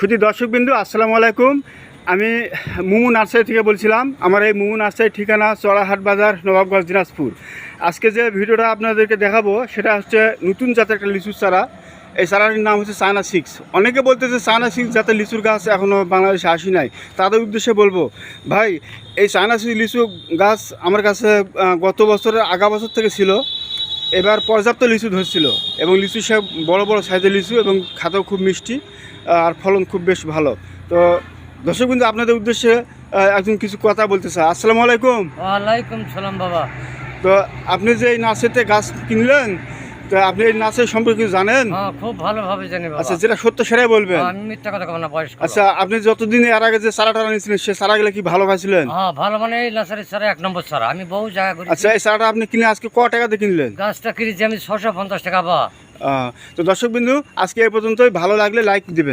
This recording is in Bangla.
শুধু দর্শকবিন্দু আসসালামু আলাইকুম। আমি মুমু নার্সারি থেকে বলছিলাম। আমার এই মুমু নার্সারির ঠিকানা চড়াহাট বাজার, নবাবগঞ্জ, দিনাজপুর। আজকে যে ভিডিওটা আপনাদেরকে দেখাবো সেটা হচ্ছে নতুন জাতের একটা লিচুর চারা। এই চারাটির নাম হচ্ছে চায়না 6। অনেকে বলতেছে চায়না 6 জাতের লিচুর গাছ এখনও বাংলাদেশে আসি নাই। তাদের উদ্দেশ্যে বলবো, ভাই এই চায়না 6 লিচু গাছ আমার কাছে গত বছরের আগা বছর থেকে ছিল। এবার পর্যাপ্ত লিচু ধরছিল এবং লিচু সব বড় বড় সাইজের লিচু এবং খাতেও খুব মিষ্টি আর ফলন খুব বেশ ভালো। তো দর্শক কিন্তু আপনাদের উদ্দেশ্যে একজন কিছু কথা বলতে চাই। আসসালামু আলাইকুম। ওয়ালাইকুম সালাম বাবা। তো আপনি যে এই নার্সারিতে গাছ কিনলেন, তো আপনি এই নার্সারি সম্পর্কে কিছু জানেন? হ্যাঁ, খুব ভালোভাবে জানি বাবা। আচ্ছা, যেটা সত্য সেটাই বলবেন। আমি মিথ্যা কথা কব না, বয়স কম। আচ্ছা, আপনি যতদিন এর আগে যে চারাটা নিয়েছিলেন সে চারাগুলো কি ভালো পাইছিলেন? হ্যাঁ, ভালো মানে এই নার্সারি ছাড়া এক নম্বর ছাড়া। আমি বহু জায়গা করি। আচ্ছা, এই চারাটা আপনি কিনে আজকে ক টাকাতে কিনলেন? গাছটা কিনেছি আমি 650 টাকা বাবা। তো দর্শক বিন্দু, আজকে এই পর্যন্তই। ভালো লাগলে লাইক দিবেন।